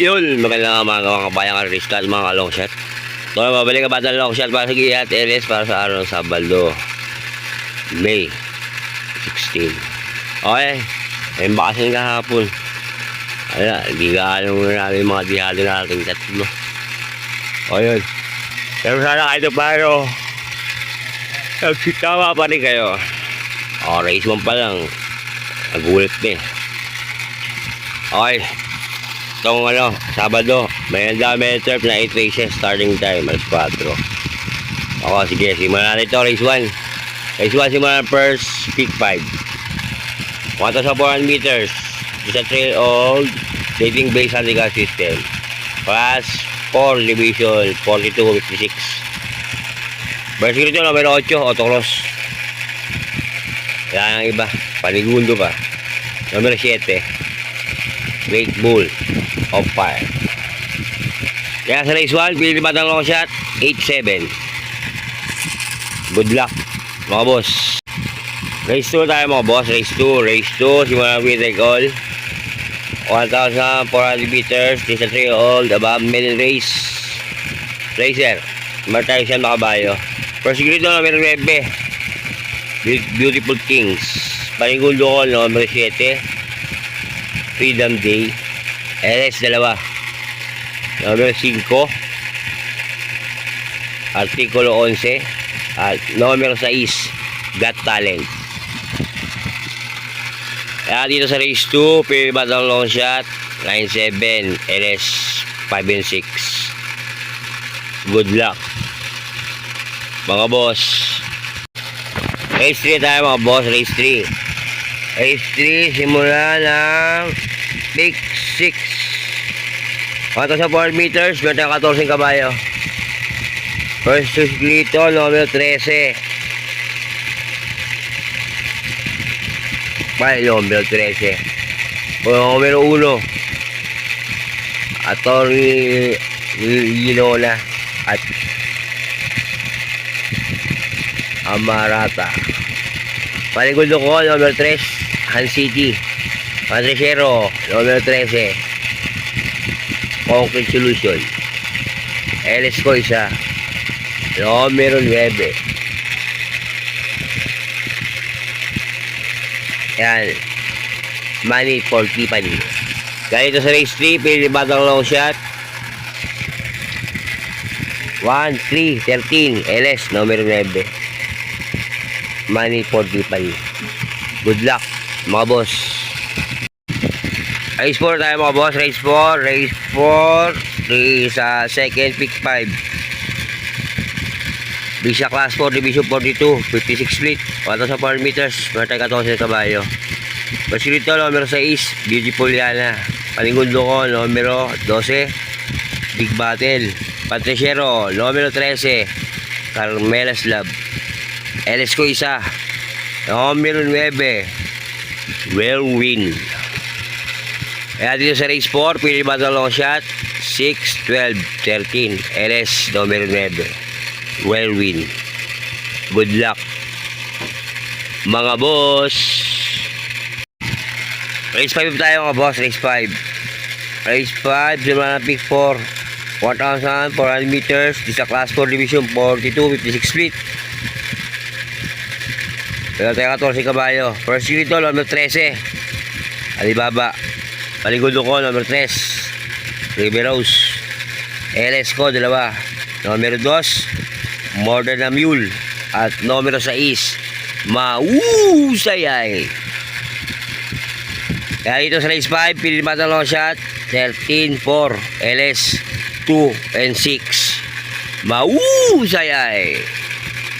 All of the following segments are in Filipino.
Yun, magandang mga kabayang artista at mga long shot. Ito na mabalik ka batang long shot para sa Gia at LS para sa araw ng Sabado, May 16. Okay, ayun bakasin kahapon. Ayan, hindi ka alam mo namin mga dihado natin tatlo. O yun. Pero sana kahit paano, nagsitawa pa rin kayo. O, race 1 pa lang. Nagulit na eh. Okay. Itong Sabado, may dami turf na 8 races, starting time, alas 4. Ako, sige, simulan natin ito, race 1. Race 1, simulan first, peak 5. 1,400 meters, it's a trail-old, dating base handicap system. Class 4, division, 42-56. Versikulo ito, numero 8, autocross. Yan ang iba, panigundo pa. Numero 7, Great Bull of Fire. Kaya sa race 1, pili batang long shot, 8-7. Good luck, mga boss. Race 2 tayo mga boss, race 2, simulan with take all. 1,400 meters, this is a 3-year-old, above middle race. Racer, Martayo siya makabayo. First grade na numero 9, Beautiful Kings. Panigundo ko, numero 7, Freedom Day. LS 2, numero 5, Artikulo 11, at numero 6, Got Talent. Kaya dito sa race 2, pili batang long shot, 9-7, LS 5 and 6. Good luck, mga boss. Race 3 tayo mga boss, race 3. Race 3, simula ng Big 6. 1,400 meters, meron tayong 14 kabayo. First dito, numero 13. May numero 13. Numero 1, Atty. Yilona at Amarata. Panigundo ko, numero 3, Han City. Patriciero, numero 13, Concrete Solution. LS ko isa, numero 9. Yan, Money for Tiffany. Ganito sa race 3, pili batang long shot, 1-3-13, LS, numero 9. Money for Tiffany. Good luck, mga boss. Race 4 tayo mga boss, race 4, sa second pick 5. Bisa class 4, division 42, 56 split, 1,400 meters, meron tayong 14 kabayo. Basilito, numero 6, Beautiful Yana. Panigundo ko, numero 12, Big Battle. Patriciero, numero 13, Carmela's Love. LS ko isa, numero 9, Whirlwind. Kaya dito sa race 4, pili batang long shot, 6-12-13, LS, numero 9, Whirlwind. Good luck, mga boss. Race 5 tayo mga boss, race 5. Race 5, simula ng pick 4, 1,400 meters, this is a class 4 division 42, 56 split. Kaya tayo 14 kabayo. First dito, numero 13, Alibaba. Panigundo ko, numero 3, Ruby Rose. LS ko, 2, numero 2, More Than a Mule. At numero 6, Mausayay. Kaya dito sa race 5, pili batang long shot, 13-4, LS 2 and 6. Mausayay.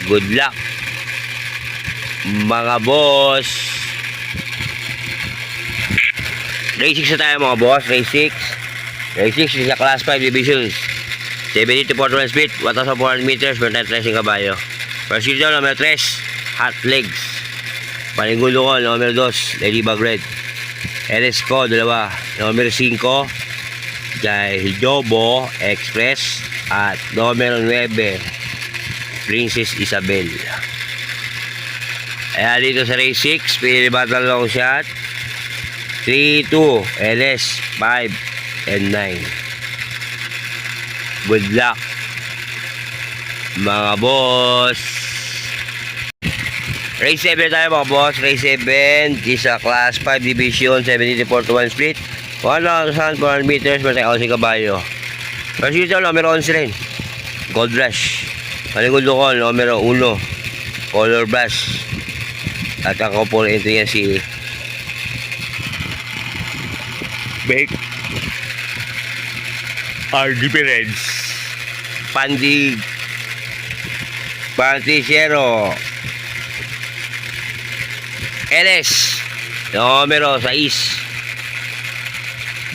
Good luck, mga boss. Race 6 na tayo mga boss, race 6. Race 6 is a class 5 divisions, 70-41 speed, 1,400 meters, meron tayong 13 kabayo. First dito, numero 3, Hot Legs. Panigundo ko, numero 2, Ladybug Red. LS ko, 2, numero 5, Jobo Express. At numero 9, Princess Isabel. Kaya dito sa race 6, pili batang long shot, 3-2, LS 5, and 9. Good luck, mga boss. Race 7 tayo mga boss. Race 7 is a class 5 division 74-1 split. 1,400 meters, matay 11 kabayo. First dito, numero 11 rin. Gold Rush. Panigundo ko, numero 1. Color Blast. At ang couple entry niya si Bake Our Difference. Pandicero. LS. Numero 6.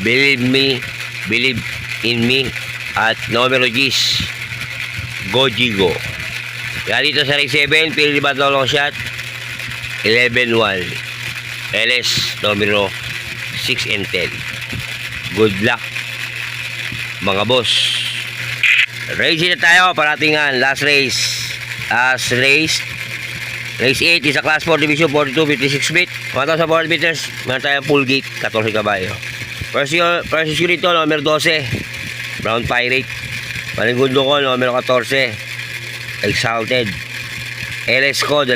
Believe in me. At numero 10. Gojigo. Kaya dito sa race 7, pili ba ito long shot? 11-1. LS numero 6 and 10. Good luck, mga boss. Race na tayo, paratingan. Last race. Race 8 is a class 4 division 42-56 feet. 1,400 meters. Meron tayong full gate, 14 kabayo. First unit to, numero 12. Brown Pirate. Panigundo ko, numero 14. Exalted. LS ko, 2.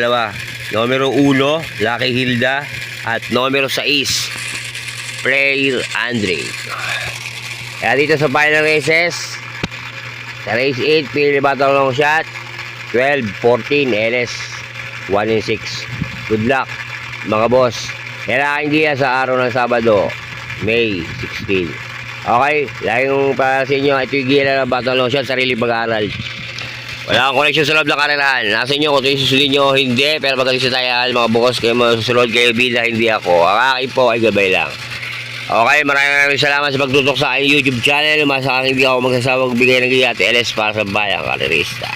Numero 1, Lucky Hilda. At numero 6, Prayer Andre. Kaya dito sa final races, sa race 8, pili battle long shot. 12, 14, LS 1 and 6. Good luck, mga boss. Kailangan dia sa araw ng Sabado, May 16. Okay, laging para sa inyo, ito yung gila ng battle long shot, sarili pag-aaral. Wala akong connection sa loob ng karerahan. Nasa inyo kung ito yung susundin nyo o hindi. Pero magaling sa tayo, mga bukas kayo masusunod kayo bida, hindi ako. Ang akin po ay gabay lang. Okay, maraming salamat sa pagtutok sa aking YouTube channel. Mas sa akin hindi ako magsasawag bigay ng gaya at LS para sa bayang karerista.